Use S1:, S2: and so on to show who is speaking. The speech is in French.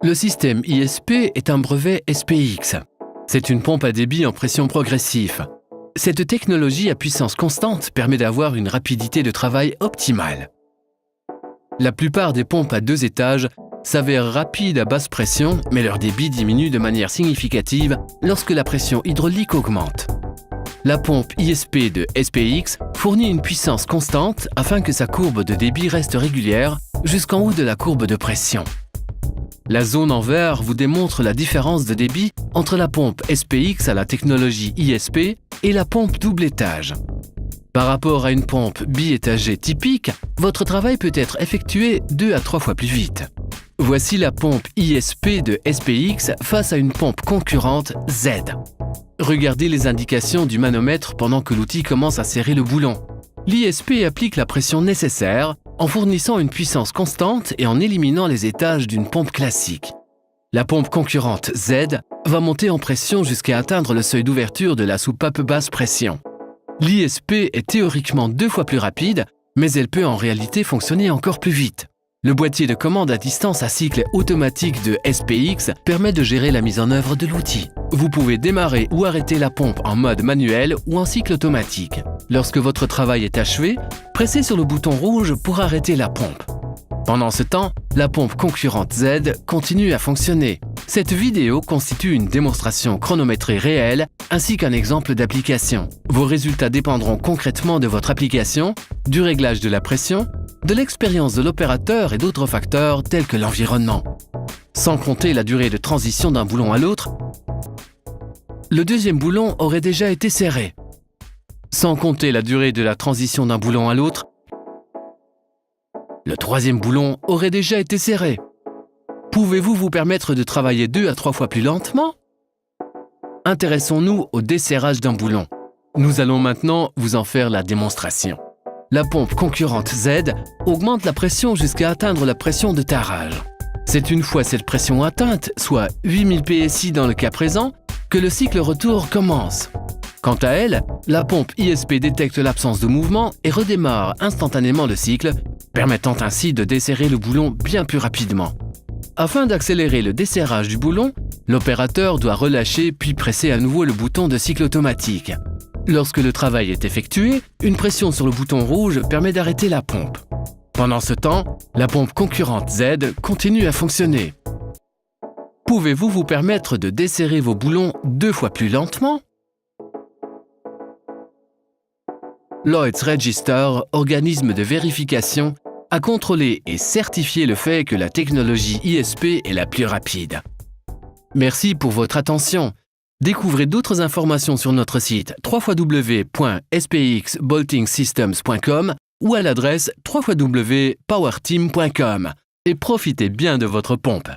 S1: Le système ISP est un brevet SPX. C'est une pompe à débit en pression progressif. Cette technologie à puissance constante permet d'avoir une rapidité de travail optimale. La plupart des pompes à 2 étages s'avèrent rapides à basse pression, mais leur débit diminue de manière significative lorsque la pression hydraulique augmente. La pompe ISP de SPX fournit une puissance constante afin que sa courbe de débit reste régulière jusqu'en haut de la courbe de pression. La zone en vert vous démontre la différence de débit entre la pompe SPX à la technologie ISP et la pompe double étage. Par rapport à une pompe biétagée typique, votre travail peut être effectué 2 à 3 fois plus vite. Voici la pompe ISP de SPX face à une pompe concurrente Z. Regardez les indications du manomètre pendant que l'outil commence à serrer le boulon. L'ISP applique la pression nécessaire en fournissant une puissance constante et en éliminant les étages d'une pompe classique. La pompe concurrente Z va monter en pression jusqu'à atteindre le seuil d'ouverture de la soupape basse pression. L'ISP est théoriquement 2 fois plus rapide, mais elle peut en réalité fonctionner encore plus vite. Le boîtier de commande à distance à cycle automatique de SPX permet de gérer la mise en œuvre de l'outil. Vous pouvez démarrer ou arrêter la pompe en mode manuel ou en cycle automatique. Lorsque votre travail est achevé, pressez sur le bouton rouge pour arrêter la pompe. Pendant ce temps, la pompe concurrente Z continue à fonctionner. Cette vidéo constitue une démonstration chronométrée réelle ainsi qu'un exemple d'application. Vos résultats dépendront concrètement de votre application, du réglage de la pression, de l'expérience de l'opérateur et d'autres facteurs tels que l'environnement. Sans compter la durée de transition d'un boulon à l'autre, le deuxième boulon aurait déjà été serré. Sans compter la durée de la transition d'un boulon à l'autre, le troisième boulon aurait déjà été serré. Pouvez-vous vous permettre de travailler 2 à 3 fois plus lentement? Intéressons-nous au desserrage d'un boulon. Nous allons maintenant vous en faire la démonstration. La pompe concurrente Z augmente la pression jusqu'à atteindre la pression de tarage. C'est une fois cette pression atteinte, soit 8000 PSI dans le cas présent, que le cycle retour commence. Quant à elle, la pompe ISP détecte l'absence de mouvement et redémarre instantanément le cycle, permettant ainsi de desserrer le boulon bien plus rapidement. Afin d'accélérer le desserrage du boulon, l'opérateur doit relâcher puis presser à nouveau le bouton de cycle automatique. Lorsque le travail est effectué, une pression sur le bouton rouge permet d'arrêter la pompe. Pendant ce temps, la pompe concurrente Z continue à fonctionner. Pouvez-vous vous permettre de desserrer vos boulons 2 fois plus lentement? Lloyd's Register, organisme de vérification, a contrôlé et certifié le fait que la technologie ISP est la plus rapide. Merci pour votre attention. Découvrez d'autres informations sur notre site www.spxboltingsystems.com ou à l'adresse www.powerteam.com et profitez bien de votre pompe.